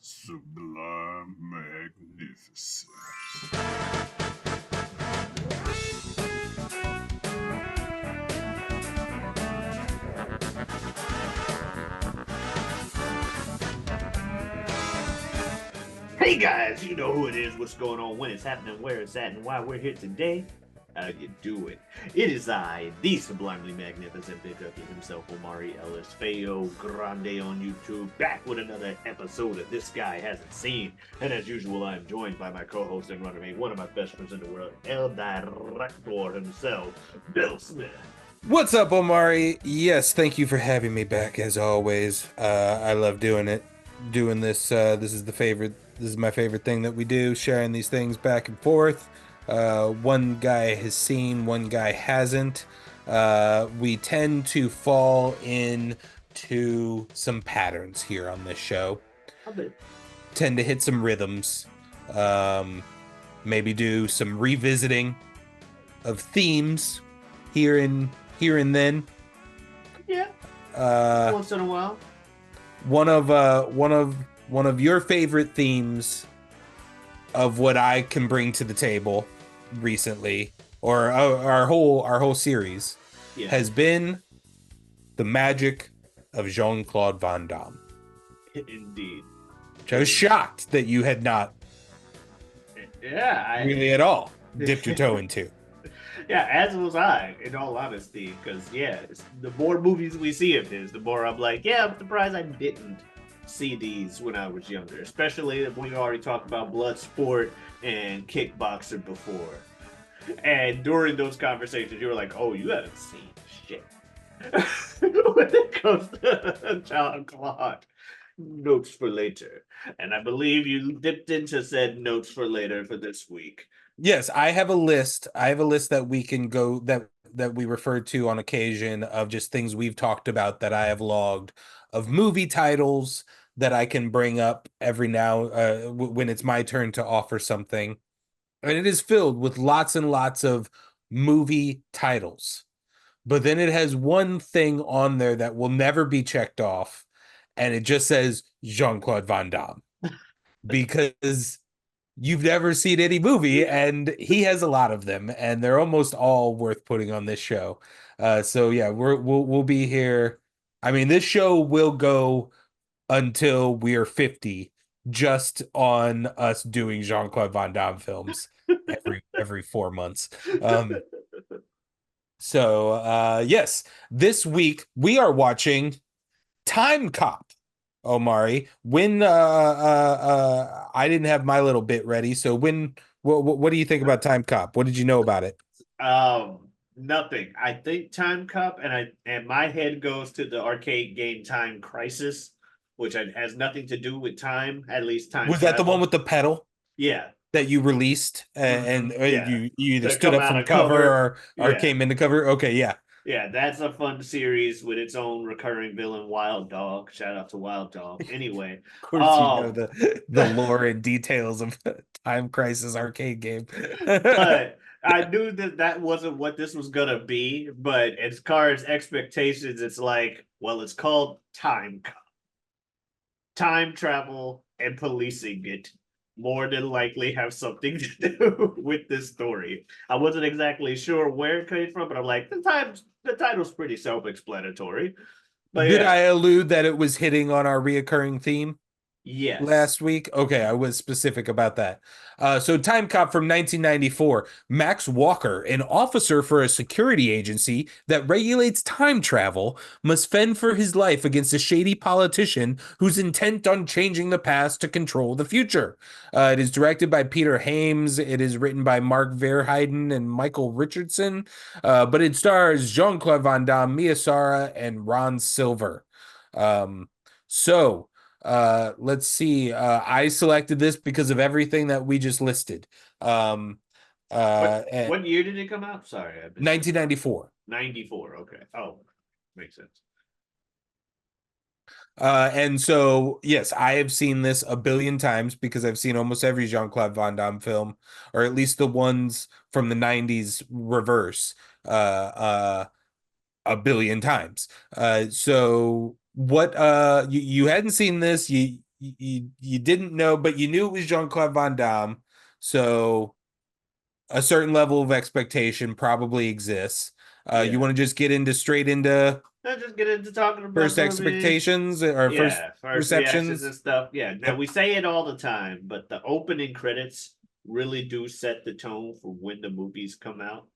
Sublime magnificence. Hey guys, you know who it is, what's going on, when it's happening, where it's at, and why we're here today. How you do it? It is I, the sublimely magnificent Big Ducky himself, Omari Ellis Feo Grande on YouTube, back with another episode that this guy hasn't seen. And as usual, I am joined by my co-host and runner mate, one of my best friends in the world, El Director himself, Bill Smith. What's up, Omari? Yes, thank you for having me back as always. I love doing it. Doing this, this is the favorite, this is my favorite thing that we do, sharing these things back and forth. One guy has seen, one guy hasn't. We tend to fall into some patterns here on this show. A bit. Tend to hit some rhythms. Um, Maybe do some revisiting of themes here and then. Yeah, Uh, once in a while. one of your favorite themes of what I can bring to the table recently, or our whole series, Yeah, has been the magic of Jean-Claude Van Damme. indeed. Which I was shocked that you had not Yeah, really at all dipped your toe into. Yeah, as was I, in all honesty, because yeah, the more movies we see of his, the more I'm like, yeah, I'm surprised I didn't see these when I was younger. Especially if we already talked about Bloodsport and Kickboxer before. And during those conversations, you were like, "Oh, you haven't seen shit." When it comes to John Claude, notes for later, and I believe you dipped into said notes for later for this week. Yes, I have a list. I have a list that we can go that we refer to on occasion of just things we've talked about that I have logged of movie titles that I can bring up every now when it's my turn to offer something. And it is filled with lots and lots of movie titles. But then it has one thing on there that will never be checked off, and it just says Jean-Claude Van Damme because you've never seen any movie, and he has a lot of them, and they're almost all worth putting on this show. So yeah, we'll be here. I mean, this show will go until we're 50, just on us doing Jean-Claude Van Damme films every 4 months. Um, yes, this week we are watching Time Cop. Omari, when I didn't have my little bit ready, so what do you think about Time Cop? What did you know about it? Nothing. I think Time Cop, and my head goes to the arcade game Time Crisis, which has nothing to do with time, at least time Was that the one travel. with the pedal Yeah. that you released and Yeah. you either To stood come up out from of cover cover. or Yeah. came into cover? Okay, yeah. Yeah, that's a fun series with its own recurring villain, Wild Dog. Shout out to Wild Dog. Anyway, Of course, you know um, the lore and details of Time Crisis arcade game. but I knew that that wasn't what this was gonna be. But as far as expectations, it's like, well, it's called Time Cop. Time travel and policing it more than likely have something to do with this story. I wasn't exactly sure where it came from, but I'm like, the title's pretty self-explanatory. But Did yeah, I allude that it was hitting on our reoccurring theme yes. last week? Okay, I was specific about that. So, Time Cop from 1994. Max Walker, an officer for a security agency that regulates time travel, must fend for his life against a shady politician who's intent on changing the past to control the future. It is directed by Peter Hames. It is written by Mark Verheiden and Michael Richardson. But it stars Jean-Claude Van Damme, Mia Sara, and Ron Silver. Um, so, let's see. I selected this because of everything that we just listed. Um, At What year did it come out? Sorry, I missed it. 1994. 94. Okay. Oh, makes sense. And so, yes, I have seen this a billion times because I've seen almost every Jean-Claude Van Damme film, or at least the ones from the 90s reverse, a billion times. So what you hadn't seen this, you didn't know, but you knew it was Jean-Claude Van Damme, so a certain level of expectation probably exists. You Yeah. want to just get into straight into Let's just get into talking about first the movie. expectations or first Yeah, first reactions receptions? and stuff. Yeah, now Yep, we say it all the time, but the opening credits really do set the tone for when the movies come out.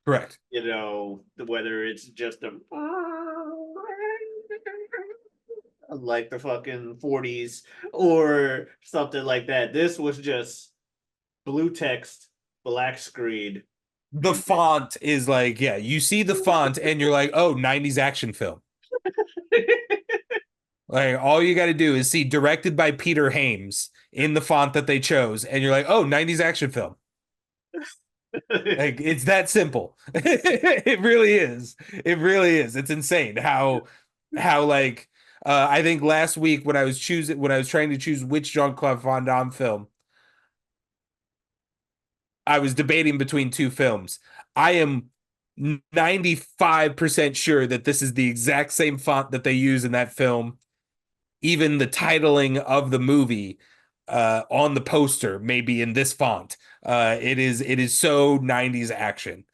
correct. You know, whether it's just a like the fucking 40s or something like that. This was just blue text, black screen. The font is like, yeah, you see the font and you're like, oh, 90s action film. Like all you got to do is see directed by Peter Hames in the font that they chose, and you're like, oh, 90s action film. Like it's that simple. It really is. It really is. It's insane how like I think last week when I was trying to choose which Jean-Claude Van Damme film, I was debating between two films. I am 95% sure that this is the exact same font that they use in that film. Even the titling of the movie on the poster may be in this font. It is so 90s action.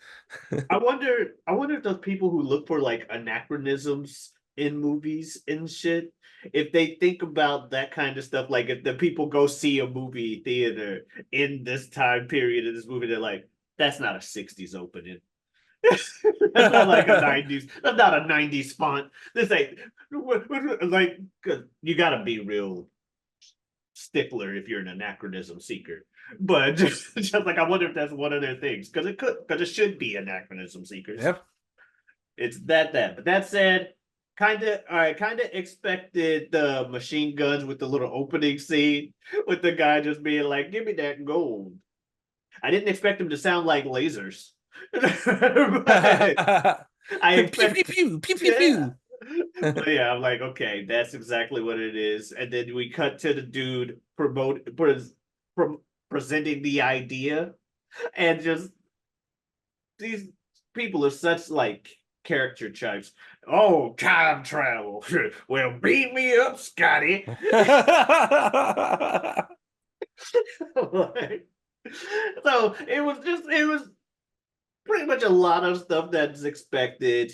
I wonder if those people who look for like anachronisms in movies and shit, if they think about that kind of stuff, like if the people go see a movie theater in this time period of this movie, they're like, that's not a 60s opening. That's not like a 90s. That's not a 90s font. This ain't like you gotta be real stickler if you're an anachronism seeker. But just like I wonder if that's one of their things because it should be anachronism seekers. Yep. It's that. But that said, I kind of expected the machine guns with the little opening scene with the guy just being like, "Give me that gold." I didn't expect him to sound like lasers. But I Pew pew expect, pew pew pew yeah. pew. But yeah, I'm like, okay, that's exactly what it is. And then we cut to the dude presenting the idea, and just these people are such like character types. Oh, time travel. Well, beat me up, Scotty. Like, so it was pretty much a lot of stuff that's expected.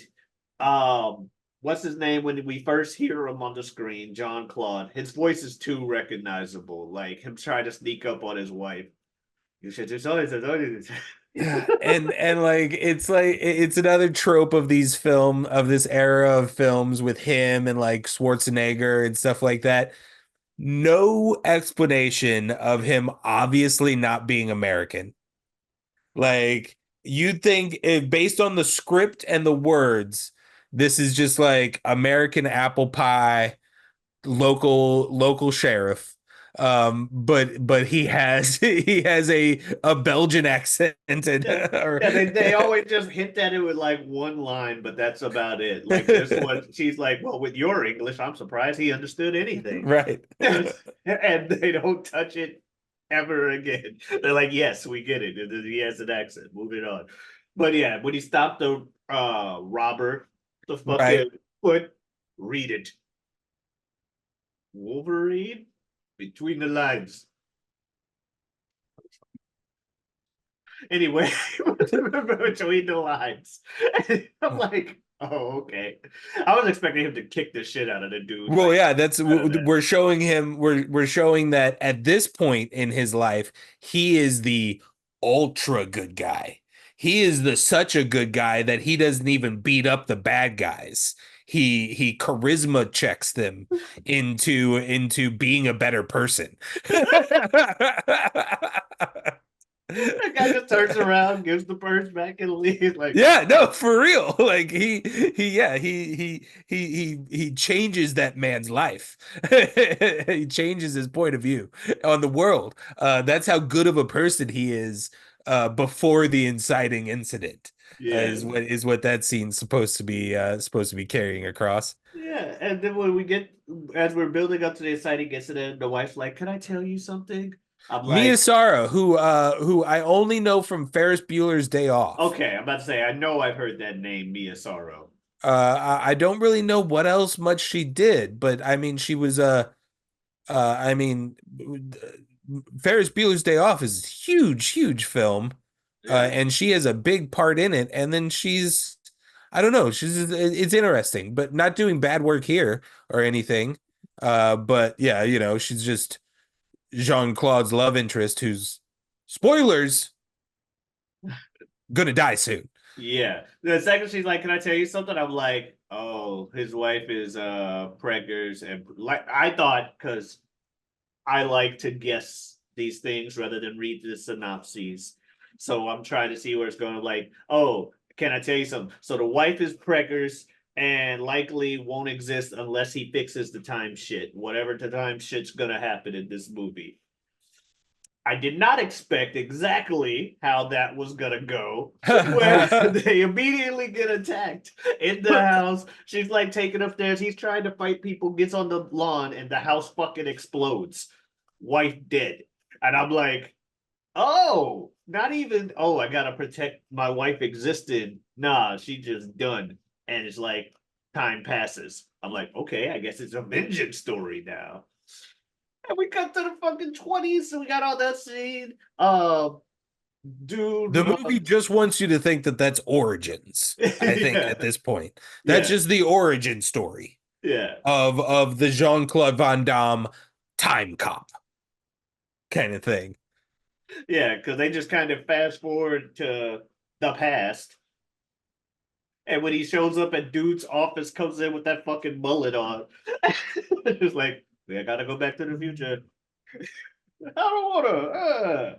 What's his name when we first hear him on the screen? John Claude. His voice is too recognizable. Like him trying to sneak up on his wife. You should just always. And like it's another trope of this era of films with him and like Schwarzenegger and stuff like that. No explanation of him obviously not being American. Like you'd think if based on the script and the words, this is just like American apple pie, local sheriff. But he has he has a Belgian accent and Yeah, or yeah. They always just hint at it with like one line, but that's about it. Like this one, she's like, "Well, with your English, I'm surprised he understood anything," right. and they don't touch it ever again. They're like, "Yes, we get it. He has an accent. Moving on." But yeah, when he stopped the robber, the Right. fucking foot, read it. Wolverine between the lines. Anyway, between the lines. I'm like, oh, okay. I was expecting him to kick the shit out of the dude. Well, Like, yeah, that's out of that. we're showing him we're showing that at this point in his life, he is the ultra good guy. He is the such a good guy that he doesn't even beat up the bad guys. He charisma checks them into being a better person. The guy just turns around, gives the purse back, and leaves. Like, Yeah, no, for real. Like he changes that man's life. He changes his point of view on the world. That's how good of a person he is before the inciting incident. yeah, Is what that scene's supposed to be carrying across. yeah. And then as we're building up to the exciting incident, the wife's like, "Can I tell you something?" I'm Mia like, Sara, who I only know from Ferris Bueller's Day Off. okay, I'm about to say, I know I've heard that name, Mia Sorrow. I don't really know what else much she did, but I mean, she was I mean, Ferris Bueller's Day Off is a huge film, Yeah. and she has a big part in it. And then I don't know, it's interesting, but not doing bad work here or anything. But yeah, she's just Jean-Claude's love interest, who's spoilers gonna die soon. Yeah. The second she's like, "Can I tell you something?" I'm like, "Oh, his wife is preggers," and like I thought because I like to guess these things rather than read the synopses. So I'm trying to see where it's going. Like, oh, can I tell you something? So the wife is preggers and likely won't exist unless he fixes the time shit. Whatever the time shit's gonna happen in this movie. I did not expect exactly how that was gonna go. Where they immediately get attacked in the house. She's like taken upstairs. He's trying to fight people, gets on the lawn, and the house fucking explodes. Wife dead. And I'm like, oh, not even, oh, I gotta protect my wife existed. Nah, she just done. And it's like time passes. I'm like, okay, I guess it's a vengeance story now. And we cut to the fucking 20s, so we got all that scene. Dude, The movie just wants you to think that that's origins. I think yeah, at this point, that's yeah, just the origin story yeah, of the Jean-Claude Van Damme time cop kind of thing. yeah, because they just kind of fast forward to the past. And when he shows up at dude's office, comes in with that fucking mullet on. It's like, I gotta go back to the future. I don't wanna.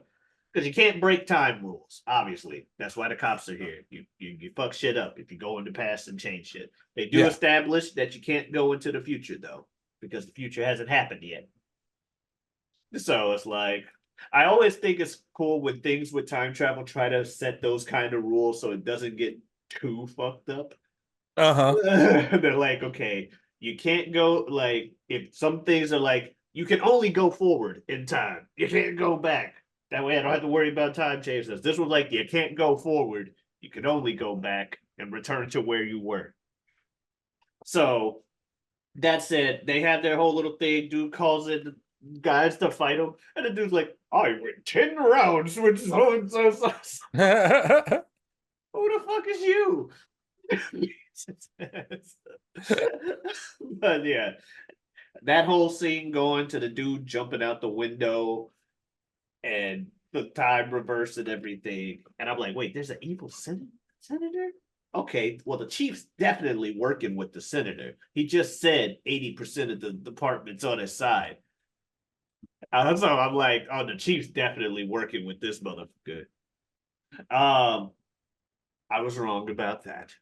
Because you can't break time rules, obviously. That's why the cops are here. You fuck shit up if you go in the past and change shit. They do Yeah. establish that you can't go into the future, though, because the future hasn't happened yet. So it's like, I always think it's cool when things with time travel try to set those kind of rules so it doesn't get too fucked up. Uh-huh. They're like, okay, you can't go, like, if some things are like, you can only go forward in time, you can't go back. That way I don't have to worry about time changes. This was like, you can't go forward, you can only go back and return to where you were. So that's it. They have their whole little thing. Dude calls in guys to fight him, and the dude's like, I went 10 rounds with so and so. Who the fuck is you? But yeah, that whole scene going to the dude jumping out the window and the time reverse and everything. And I'm like, wait, there's an evil senator? Okay, well, the chief's definitely working with the senator. He just said 80% of the department's on his side. So I'm like, oh, the chief's definitely working with this motherfucker. I was wrong about that.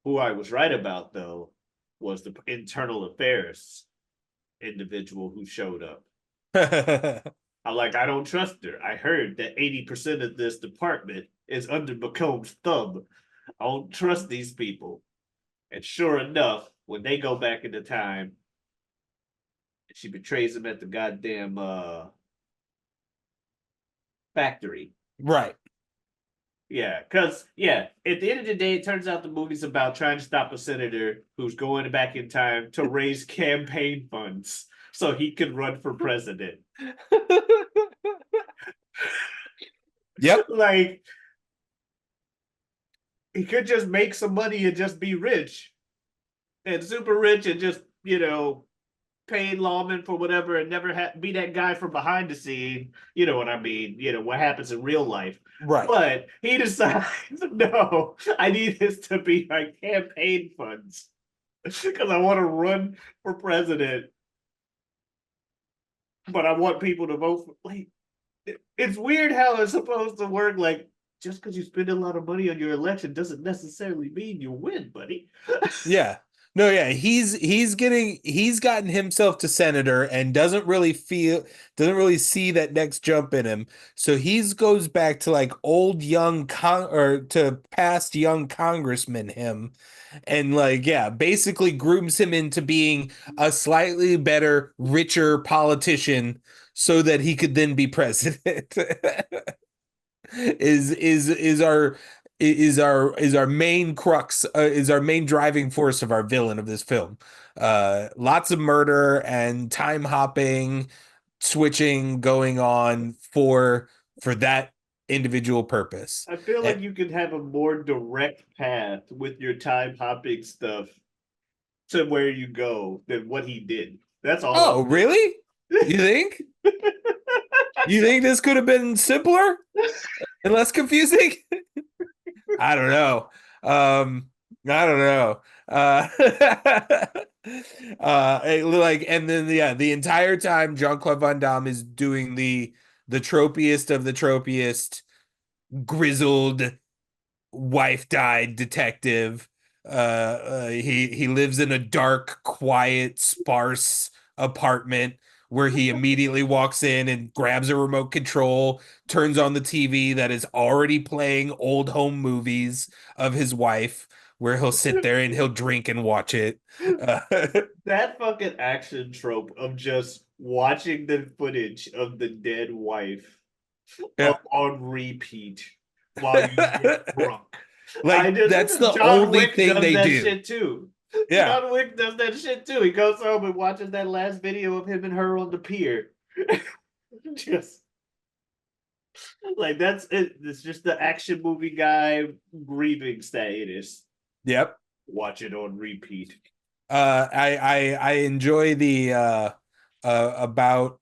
Who I was right about, though, was the internal affairs individual who showed up. I'm like, I don't trust her. I heard that 80% of this department is under Macomb's thumb. I don't trust these people. And sure enough, when they go back into time, she betrays him at the goddamn factory. Right. Yeah, because, yeah, at the end of the day, it turns out the movie's about trying to stop a senator who's going back in time to raise campaign funds so he can run for president. Yep. Like, he could just make some money and just be rich and super rich and just, paid lawman for whatever and never be that guy from behind the scene. You know what I mean? What happens in real life. Right. But he decides, no, I need this to be my campaign funds because I want to run for president. But I want people to vote for. Like, it's weird how it's supposed to work. Like, just because you spend a lot of money on your election doesn't necessarily mean you win, buddy. Yeah. No, yeah, he's gotten himself to senator and doesn't really see that next jump in him. So he's goes back to like old young or to past young congressman him, and like, yeah, basically grooms him into being a slightly better, richer politician so that he could then be president. is our is our main crux, is our main driving force of our villain of this film. Lots of murder and time hopping, switching going on for that individual purpose. I feel And, like you could have a more direct path with your time hopping stuff to where you go than what he did. That's all oh, I'm saying. really? You think? You think this could have been simpler and less confusing? I don't know. I don't know. Uh, like, and then yeah, the entire time Jean-Claude Van Damme is doing the tropiest of the tropiest, grizzled, wife died detective. He lives in a dark, quiet, sparse apartment where he immediately walks in and grabs a remote control, turns on the TV that is already playing old home movies of his wife, where he'll sit there and he'll drink and watch it. Uh, That fucking action trope of just watching the footage of the dead wife yeah, on repeat while you get drunk. I like that's just the John only Wick thing does they that do. shit too. Yeah. John Wick does that shit too. He goes home and watches that last video of him and her on the pier. Just like that's it. It's just the action movie guy grieving status. Yep. Watch it on repeat. I enjoy the about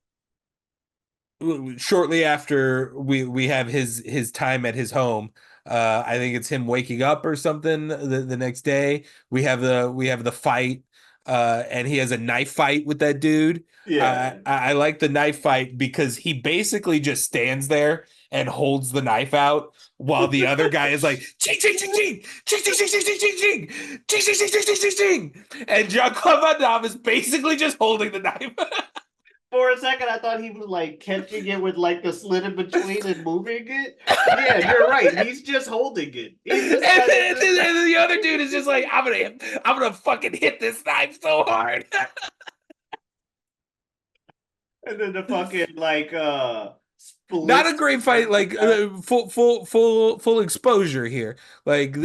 shortly after we have his time at his home. I think it's him waking up or something the next day. We have the fight, and he has a knife fight with that dude. Yeah. I like the knife fight because he basically just stands there and holds the knife out while the other guy is like ching ching ching ching ching ching ching ching ching ching ching ching ching ching ching ching ching ching, and Jean-Claude Van Damme is basically just holding the knife. For a second, I thought he was like catching it with like the slit in between and moving it. Yeah, you're right. He's just holding it. He's just And then the other dude is just like, I'm gonna fucking hit this knife so hard. and then the fucking like Not split. a great fight, like full exposure here. Like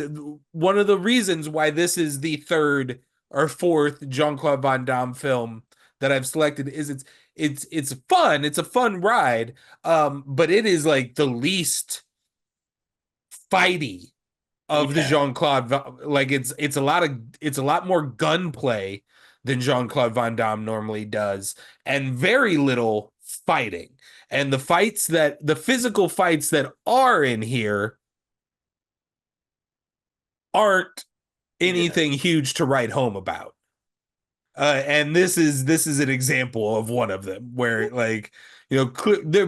one of the reasons why this is the third or fourth Jean-Claude Van Damme film that I've selected is it's fun. It's a fun ride, but it is like the least fighty of the Yeah, Jean-Claude. Like it's a lot more gunplay than Jean-Claude Van Damme normally does, and very little fighting. And the physical fights that are in here aren't yeah. anything huge to write home about. And this is an example of one of them where, like, they're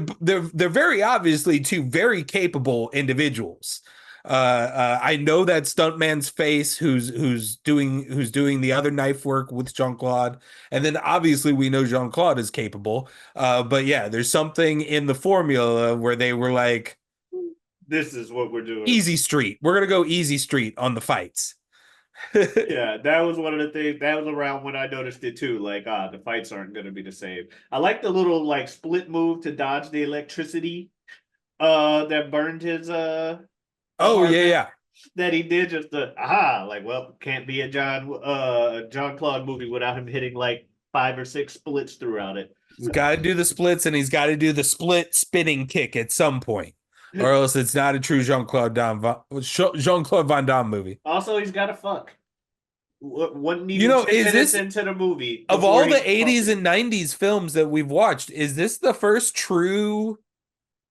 very obviously two very capable individuals. I know that stuntman's face who's doing the other knife work with Jean-Claude, and then obviously we know Jean-Claude is capable. But yeah, there's something in the formula where they were like, This is what we're doing. easy street. We're gonna go easy street on the fights. Yeah, that was one of the things. That was around when I noticed it too. Like, the fights aren't going to be the same. I like the little like split move to dodge the electricity. That burned his Oh yeah, apartment. yeah. That he did just the like, well, can't be a John Claude movie without him hitting like 5 or 6 splits throughout it. He's got to do the splits, and he's got to do the split spinning kick at some point, or else it's not a true Jean-Claude Van Damme movie. Also, he's got to fuck. Wasn't You even know, 10 is minutes this into the movie of before all the he's 80s fucking. and 90s films that we've watched, is this the first true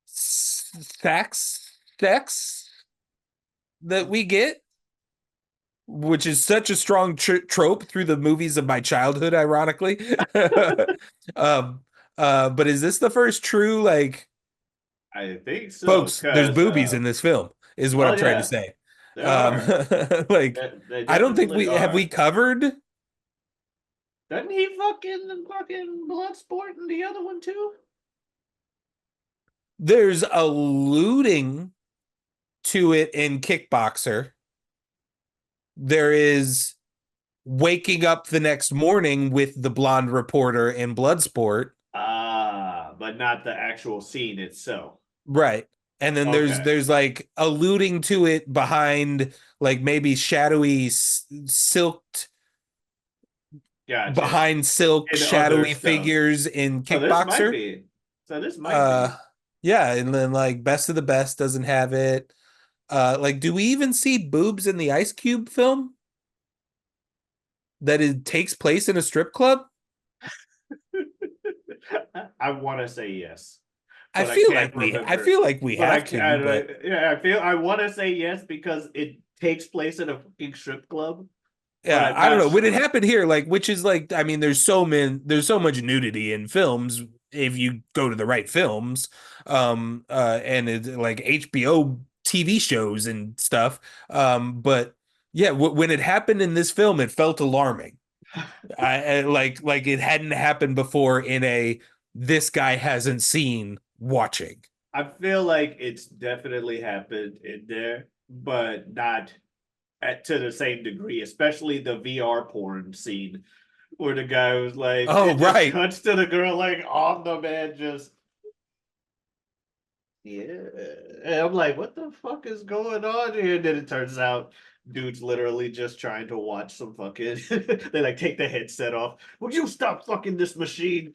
sex that we get? Which is such a strong trope through the movies of my childhood, ironically. um, but is this the first true, like, I think so, folks, there's because boobies in this film, is what oh I'm trying to yeah, say. there Um, are. like, They I don't think definitely have we are. covered. Doesn't he fucking Bloodsport in the other one too? There's alluding to it in Kickboxer. There is waking up the next morning with the blonde reporter in Bloodsport. But not the actual scene itself. Right. and then Okay, there's like alluding to it behind like maybe shadowy silked gotcha. behind silk And other shadowy stuff. figures in So this might Kickboxer. be. So this might Uh be. yeah, and then like Best of the Best doesn't have it. Like do we even see boobs in the Ice Cube film that it takes place in a strip club? I want to say yes, I but I feel can't like I remember. feel like we But have to, but yeah, I feel I want to say yes because it takes place in a fucking strip club, but yeah, I'm I don't not know. Would it sure. happen here? Like, which is like, I mean, there's so much nudity in films if you go to the right films, and it's like HBO TV shows and stuff. But yeah, when it happened in this film, it felt alarming. Like it hadn't happened before in a this guy hasn't seen watching. I feel like it's definitely happened in there, but not to the same degree, especially the VR porn scene where the guy was like, Oh, it just right. cuts to the girl like on the man, just yeah. And I'm like, what the fuck is going on here? And then it turns out dude's literally just trying to watch some fucking they like take the headset off. Would you stop fucking this machine?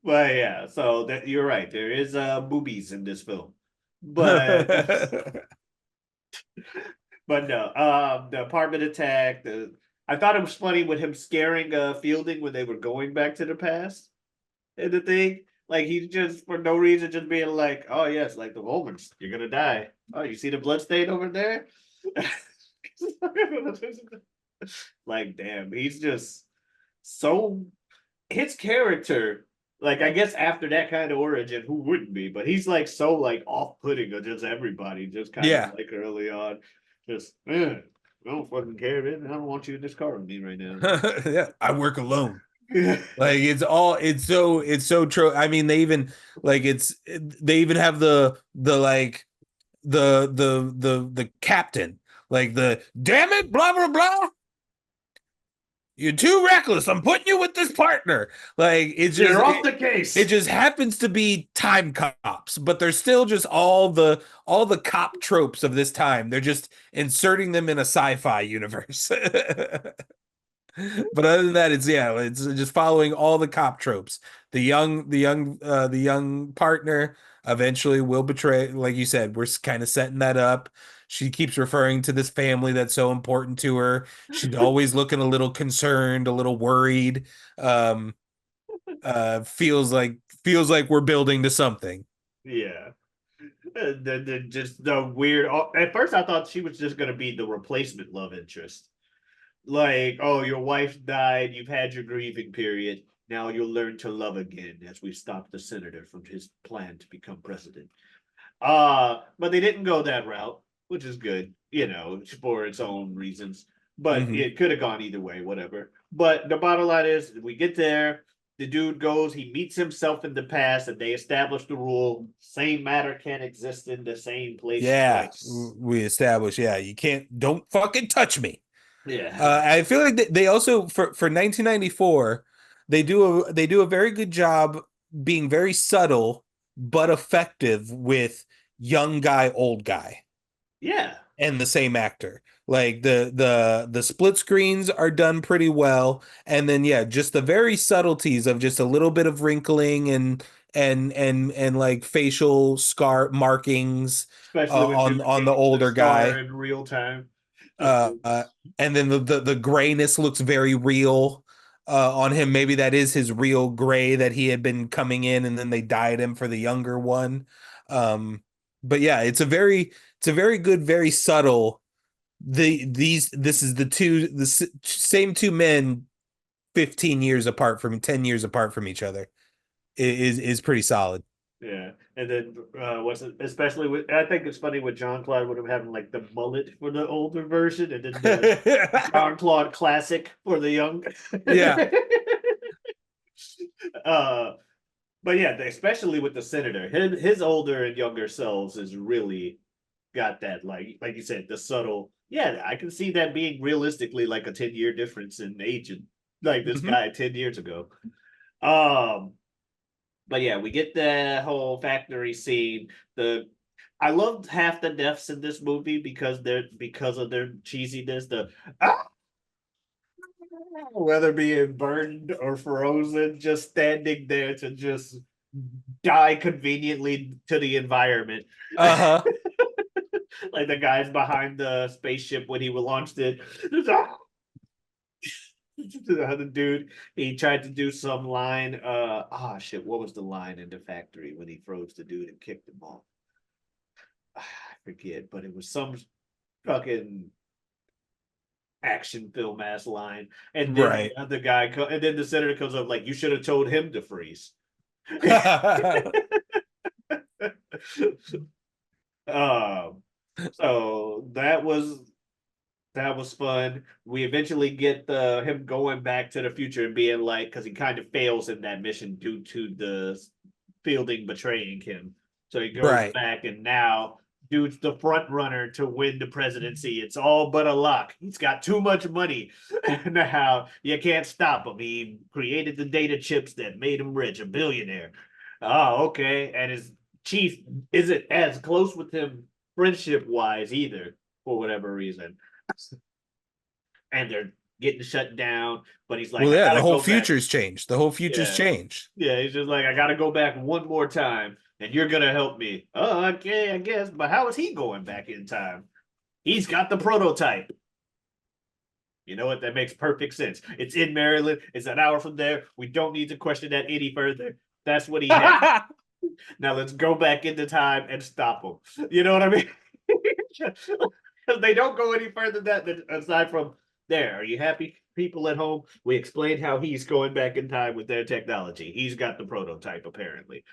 But yeah, so that you're right. There is boobies in this film. But but no, the apartment attack, the I thought it was funny with him scaring Fielding when they were going back to the past and the thing. Like he's just for no reason just being like, oh yes, like the Romans, you're gonna die. Oh, you see the blood stain over there? Like, damn, he's just so his character, like I guess after that kind of origin, who wouldn't be? But he's like so like off-putting to just everybody, just kind of Yeah. like early on, just man, I don't fucking care, man. I don't want you in this car with me right now. Yeah, I work alone. Yeah, Like it's so true. I mean, they even like they even have the like the captain, like the damn it, blah blah blah. You're too reckless. I'm putting you with this partner. Like you're off the it case. just happens to be time cops, but they're still just all the cop tropes of this time. They're just inserting them in a sci-fi universe. But other than that, it's just following all the cop tropes. The young partner eventually will betray, like you said, we're kind of setting that up. She keeps referring to this family that's so important to her. She's always looking a little concerned, a little worried. Um, feels like we're building to something. Yeah. Just the weird. At first, I thought she was just gonna be the replacement love interest. Like, oh, your wife died. You've had your grieving period. Now you'll learn to love again as we stop the senator from his plan to become president. But they didn't go that route, which is good, for its own reasons. But Hmm. it could have gone either way, whatever. But the bottom line is, we get there. The dude goes, he meets himself in the past, and they establish the rule: same matter can't exist in the same place Yeah, twice. we established. Yeah, you can't. Don't fucking touch me. Yeah, I feel like they also for 1994 they do a very good job being very subtle but effective with young guy old guy yeah. and the same actor. Like the split screens are done pretty well, and then yeah, just the very subtleties of just a little bit of wrinkling and like facial scar markings Especially when dude on the changed the older scar guy. in real time. Just uh, uh and then the grayness looks very real on him. Maybe that is his real gray that he had been coming in and then they dyed him for the younger one. But yeah, it's a very good, very subtle. This is same two men 15 years apart from 10 years apart from each other is pretty solid. yeah. And then what's it, especially with I think it's funny with John Claude would have having like the mullet for the older version and then the John Claude classic for the young. Yeah. uh but yeah, especially with the senator, his older and younger selves is really got that like you said, the subtle. Yeah, I can see that being realistically like a 10-year difference in age and like this Mhm. guy 10 years ago. Um But yeah, we get the whole factory scene. I loved half the deaths in this movie because of their cheesiness. Ah, whether being burned or frozen, just standing there to just die conveniently to the environment. Uh-huh. Like the guys behind the spaceship when he launched it. The other dude, he tried to do some line. Shit, what was the line in the factory when he froze the dude and kicked him off? I forget, but it was some fucking action film ass line. And then the Right. other guy, and then the senator comes up like, "You should have told him to freeze." um, so that was fun. We eventually get him going back to the future and being like, because he kind of fails in that mission due to the Fielding betraying him. So he goes Right. back, and now dude's the front runner to win the presidency. It's all but a lock. He's got too much money. Now you can't stop him. He created the data chips that made him rich, a billionaire. Oh, okay. And his chief isn't as close with him friendship wise either, for whatever reason. And they're getting shut down, but he's like, Well, I yeah, the gotta whole go back. future's changed. The whole future's Yeah. changed. Yeah, he's just like, I gotta go back one more time, and you're gonna help me. Oh, okay, I guess. But how is he going back in time? He's got the prototype. You know what? That makes perfect sense. It's in Maryland. It's an hour from there. We don't need to question that any further. That's what he has. Now let's go back into time and stop him. You know what I mean? Because they don't go any further than that aside from there. Are you happy, people at home? We explained how he's going back in time with their technology. He's got the prototype apparently.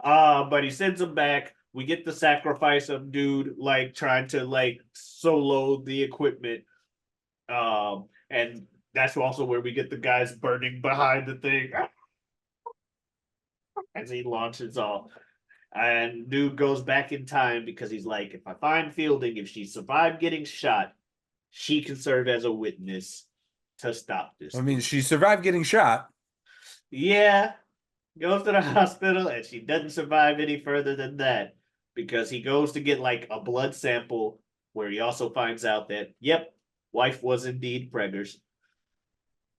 But he sends him back. We get the sacrifice of dude like trying to like solo the equipment. And that's also where we get the guys burning behind the thing as he launches off. And dude goes back in time because he's like, if I find Fielding, if she survived getting shot, she can serve as a witness to stop this I thing. mean, she survived getting shot. Yeah, goes to the hospital and she doesn't survive any further than that because he goes to get like a blood sample where he also finds out that, yep, wife was indeed preggers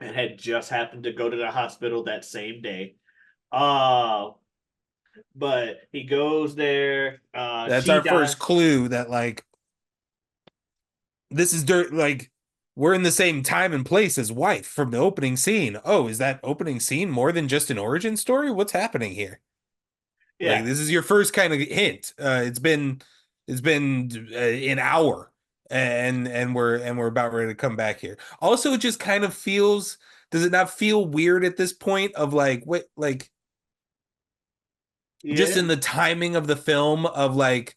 and had just happened to go to the hospital that same day. Uh, but he goes there. That's She our dies. first clue that like this is dirt like we're in the same time and place as wife from the opening scene. Oh, is that opening scene more than just an origin story? What's happening here? Like Yeah, this is your first kind of hint. It's been an hour and we're about ready to come back here. Also, it just kind of feels does it not feel weird at this point of like what like just yeah, in the timing of the film of like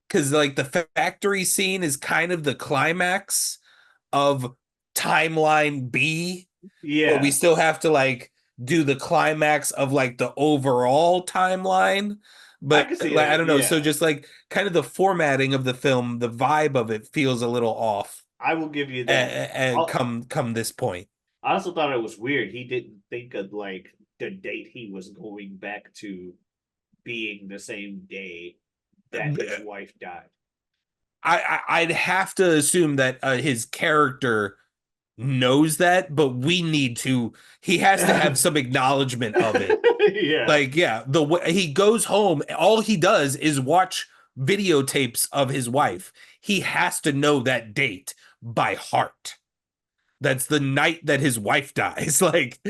because like the factory scene is kind of the climax of timeline B, but we yeah. still have to like do the climax of like the overall timeline. I But can see like I that. don't know, so Yeah, just like kind of the formatting of the film, the vibe of it feels a little off. I will give you that. And come this point. I also thought it was weird. He didn't think of like the date he was going back to being the same day that his wife died. I'd have to assume that his character knows that, but we need to. He has to have some acknowledgement of it. Yeah, Like, yeah, the way he goes home, all he does is watch videotapes of his wife. He has to know that date by heart. That's the night that his wife dies. Like,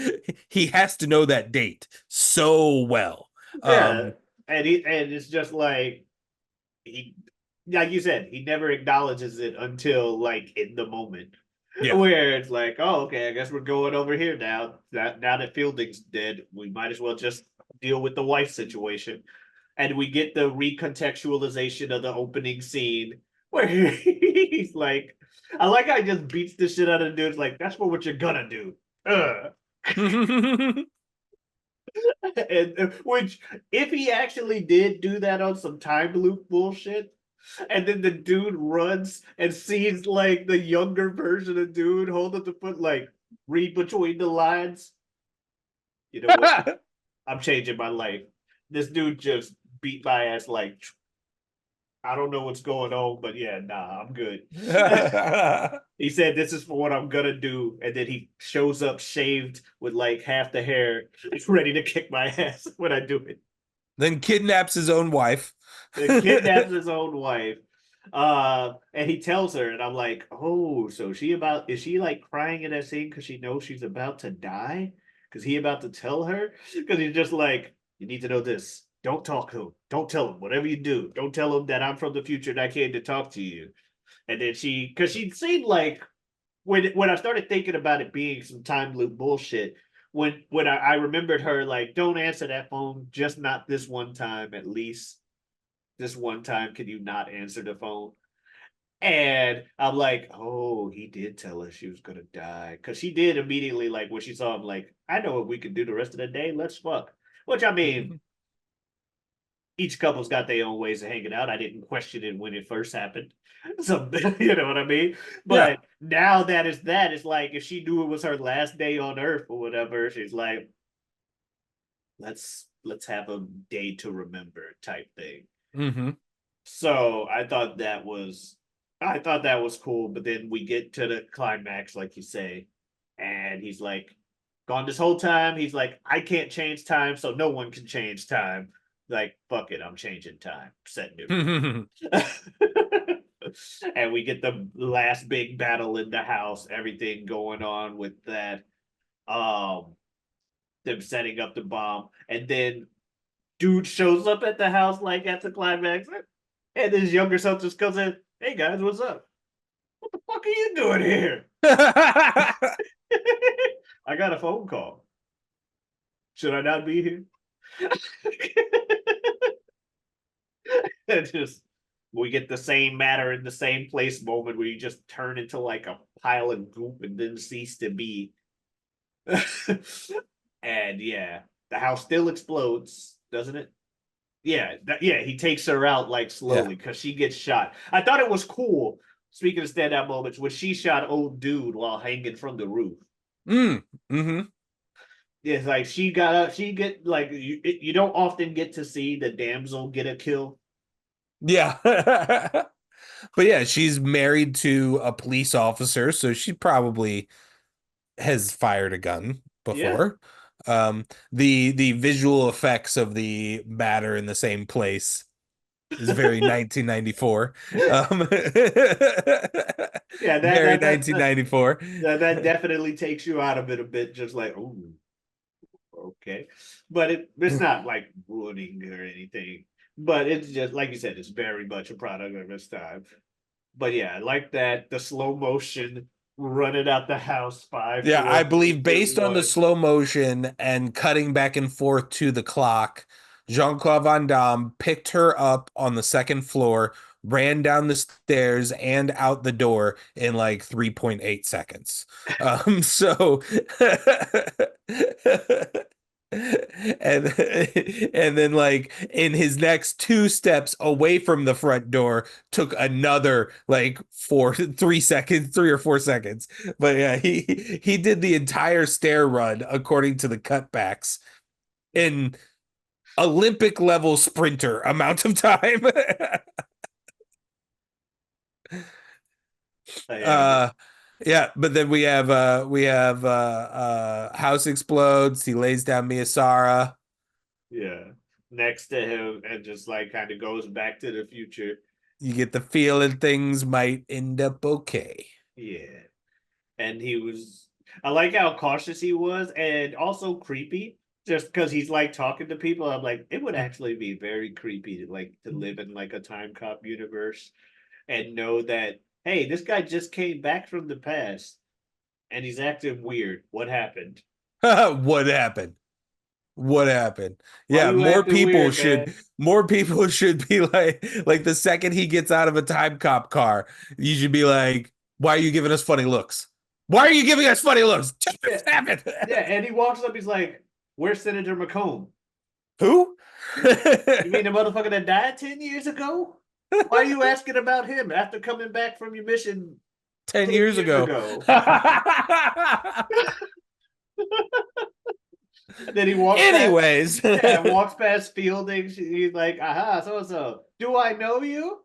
he has to know that date so well. yeah, Um, and it's just he, like you said, he never acknowledges it until like in the moment. yeah. Where it's like, oh, okay, I guess we're going over here now. Now that Fielding's dead, we might as well just deal with the wife situation. And we get the recontextualization of the opening scene where he's like, I like how he just beats the shit out of the dudes, like, that's what you're gonna do. And which, if he actually did do that on some time loop bullshit, and then the dude runs and sees like the younger version of dude hold up the foot, like read between the lines. You know what? I'm changing my life. This dude just beat my ass like I don't know what's going on, but yeah, nah, I'm good. He said this is for what I'm gonna do, and then he shows up shaved with like half the hair, ready to kick my ass when I do it. Then kidnaps his own wife. Then kidnaps his own wife. And he tells her, and I'm like, oh, so is she like crying in that scene because she knows she's about to die? Because he about to tell her? Because he's just like, you need to know this. Don't talk to him. Don't tell him. Whatever you do, don't tell him that I'm from the future and I came to talk to you. And then because she seemed like when I started thinking about it being some time loop bullshit, when I remembered her like, don't answer that phone, just not this one time at least. This one time, can you not answer the phone? And I'm like, oh, he did tell her she was gonna die. Cause she did immediately, like when she saw him, like, I know what we can do the rest of the day. Let's fuck. Which I mean, each couple's got their own ways of hanging out. I didn't question it when it first happened. So you know what I mean? But Yeah. now that it's like if she knew it was her last day on earth or whatever, she's like, let's have a day to remember type thing. Mm-hmm. So I thought that was cool, but then we get to the climax, like you say, and he's like, gone this whole time. He's like, I can't change time, so no one can change time. Like, fuck it, I'm changing time. Set new. And we get the last big battle in the house, everything going on with that. Um, them setting up the bomb, and then dude shows up at the house like at the climax, and his younger self just comes in. Hey guys, what's up? What the fuck are you doing here? I got a phone call. Should I not be here? And just we get the same matter in the same place moment where you just turn into like a pile of goop and then cease to be. And yeah, the house still explodes, doesn't it? Yeah, yeah, he takes her out like Yeah. slowly because she gets shot. I thought it was cool. Speaking of standout moments, when she shot old dude while hanging from the roof. Mm-hmm. It's like she got up, she get like you don't often get to see the damsel get a kill. Yeah. But yeah, she's married to a police officer, so she probably has fired a gun Yeah, before. The visual effects of the matter in the same place is very 1994. yeah, Very 1994. that definitely takes you out of it a bit, just like oh, okay, but it's not like ruining or anything. But it's just like you said, it's very much a product of its time. But yeah, I like that the slow motion running out the house five, Yeah, four, I three, believe two, based on the one. slow motion and cutting back and forth to the clock, Jean-Claude Van Damme picked her up on the second floor, ran down the stairs and out the door in like 3.8 seconds. So and and then like in his next two steps away from the front door took another like 3 seconds, 3 or 4 seconds. But yeah, he did the entire stair run according to the cutbacks in Olympic level sprinter amount of time. Yeah, uh yeah, but then we have house explodes, he lays down Miyasara. yeah. Next to him, and just like kind of goes back to the future. You get the feeling things might end up okay. Yeah, and he was. I like how cautious he was, and also creepy. Just because he's like talking to people, I'm like, it would actually be very creepy to like to live in like a time cop universe and know that hey, this guy just came back from the past and he's acting weird. What happened? What happened? What happened? Why Yeah, you acting weird, man? more people should be like the second he gets out of a time cop car, you should be like, why are you giving us funny looks? Why are you giving us funny looks? Yeah, Just happened. yeah. And he walks up, he's like, "Where's Senator McComb? Who? You mean the motherfucker that died 10 years ago? Why are you asking about him after coming back from your mission 10 10 years years ago. ago?" And then he walks Anyways. past, yeah, walks past Fielding. He's like, aha, so. Do I know you?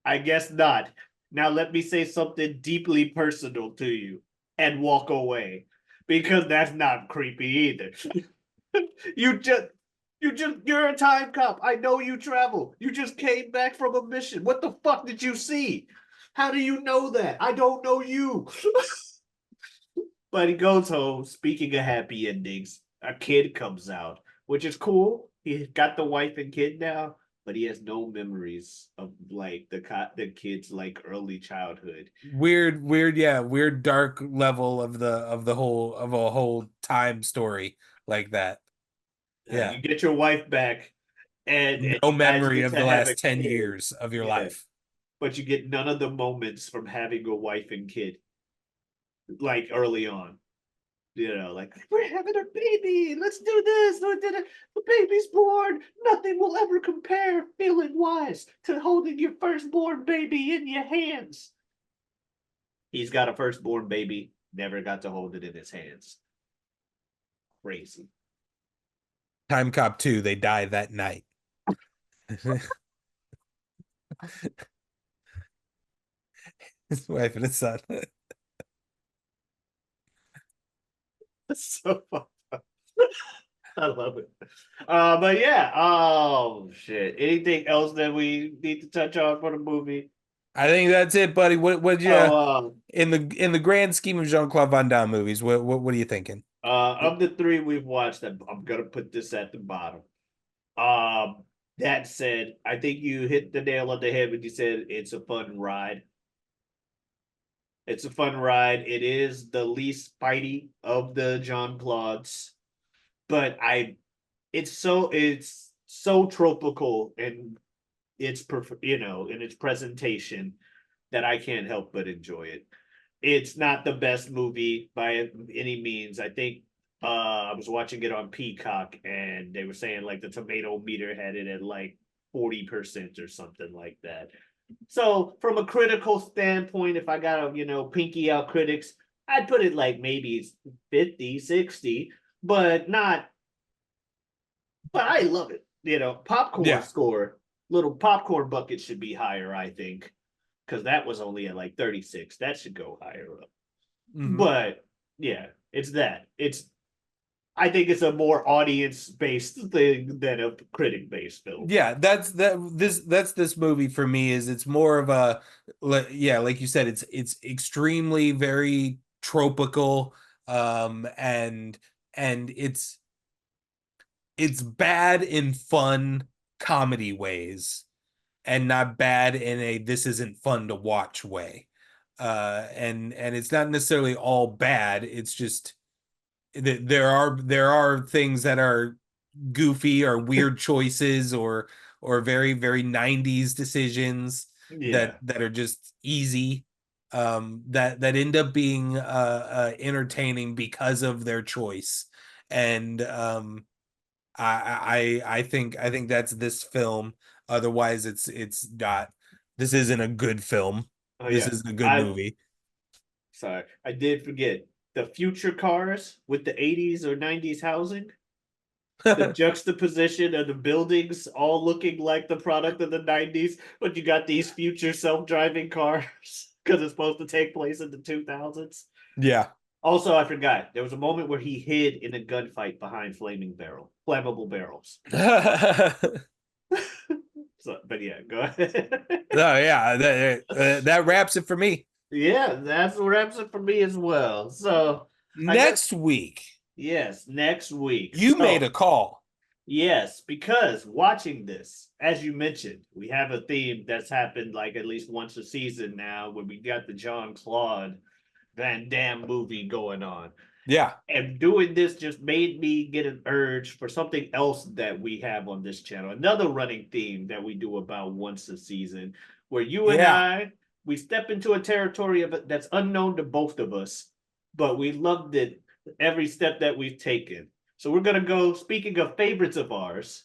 I guess not. Now let me say something deeply personal to you and walk away. Because that's not creepy either. you just you're a time cop. I know you travel. You just came back from a mission. What the fuck did you see? How do you know that? I don't know you. But he goes home. Speaking of happy endings, a kid comes out, which is cool. He got the wife and kid now, but he has no memories of like the kid's like early childhood. Weird dark level of the whole time story like that. Yeah. You get your wife back, and No you guys memory get of to the have a last 10 kid. years of your Yeah, life. but you get none of the moments from having a wife and kid like early on. Like we're having a baby. Let's do this. The baby's born. Nothing will ever compare, feeling wise, to holding your firstborn baby in your hands. He's got a firstborn baby. Never got to hold it in his hands. Crazy. Time Cop 2, they die that night. His wife and his son. So fun. I love it. But yeah. Oh shit. Anything else that we need to touch on for the movie? I think that's it, buddy. What you Oh, in the grand scheme of Jean-Claude Van Damme movies, what are you thinking? of the three we've watched, I'm gonna put this at the bottom. Um, that said, I think you hit the nail on the head when you said it's a fun ride. It's a fun ride. It is the least fighty of the John Claudes, but it's so tropical and in its presentation that I can't help but enjoy it. It's not the best movie by any means. I think I was watching it on Peacock and they were saying like the tomato meter had it at like 40% or something like that. So from a critical standpoint, if I gotta, pinky out critics, I'd put it like maybe 50, 60, but not, but I love it. Popcorn Yeah. score, little popcorn bucket should be higher, I think, because that was only at like 36. That should go higher up. Mhm. But yeah, it's that. I think it's a more audience based thing than a critic based film. Yeah, that's this movie for me is it's more of a yeah, like you said, it's extremely very tropical, and it's bad in fun comedy ways and not bad in a this isn't fun to watch way. And it's not necessarily all bad. It's just there are things that are goofy or weird choices or very very 90s decisions Yeah. that are just easy, that end up being entertaining because of their choice. And I think that's this film. Otherwise it's not. This isn't a good film. Oh This yeah. isn't a good I movie. sorry. I did forget the future cars with the 80s or 90s housing. The juxtaposition of the buildings all looking like the product of the 90s, but you got these future self-driving cars because it's supposed to take place in the 2000s. Yeah. Also, I forgot there was a moment where he hid in a gunfight behind flammable barrels. So, but yeah, go ahead. Oh yeah, that wraps it for me. Yeah, that's what wraps it for me as well. So I guess Next week, yes, next week. you made a So call. yes, because watching this, as you mentioned, we have a theme that's happened like at least once a season now, where we got the John Claude Van Damme movie going on. Yeah. And doing this just made me get an urge for something else that we have on this channel. Another running theme that we do about once a season, where you and Yeah. we step into a territory of it that's unknown to both of us, but we loved it every step that we've taken. So we're gonna go. Speaking of favorites of ours,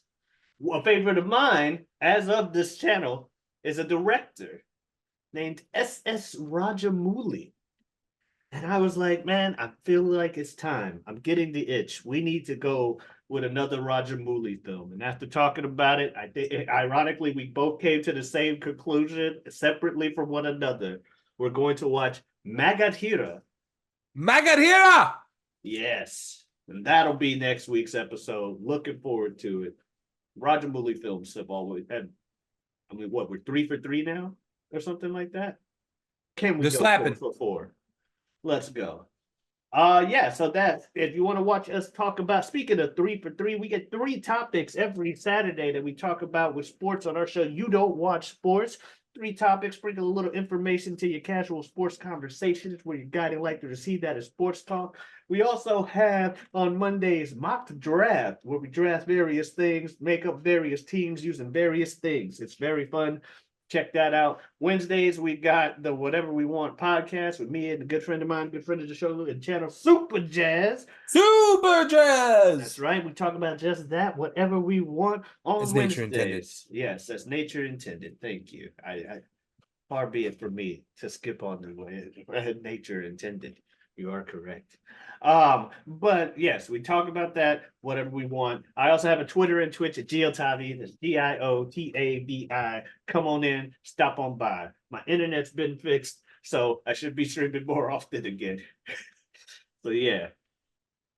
a favorite of mine, as of this channel, is a director named S.S. Rajamouli. And I was like, man, I feel like it's time. I'm getting the itch. We need to go with another Roger Mooley film. And after talking about it, I think ironically we both came to the same conclusion separately from one another. We're going to watch Magathira. Magadira! Yes. And that'll be next week's episode. Looking forward to it. Roger Mooley films have always had, I mean, what, we're 3 for 3 now? Or something like that? Can we The go slapping. 4 for 4? Let's go. Yeah, so that's if you want to watch us talk about, speaking of 3 for 3, we get 3 topics every Saturday that we talk about with sports on our show. You don't watch sports. 3 topics, bring a little information to your casual sports conversations where your guiding light to receive that is sports talk. We also have on Mondays mock draft, where we draft various things, make up various teams using various things. It's very fun. Check that out. Wednesdays, we got the Whatever We Want podcast with me and a good friend of mine, good friend of the show, and channel Super Jazz. Super Jazz! That's right. We talk about just that, whatever we want on As Wednesdays. nature intended. Yes, as nature intended. Thank you. I far be it from me to skip on the way nature intended. You are correct. But yes, we talk about that, whatever we want. I also have a Twitter and Twitch at Giotavi. That's Giotavi. Come on in, stop on by. My internet's been fixed, so I should be streaming more often again. So yeah.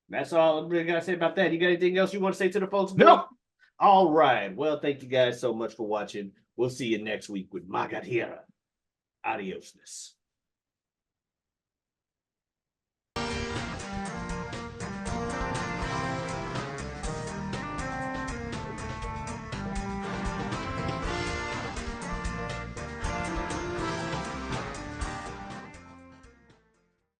That's all I'm really gonna say about that. You got anything else you want to say to the folks? No. All right. Well, thank you guys so much for watching. We'll see you next week with Magadira. Adiosness.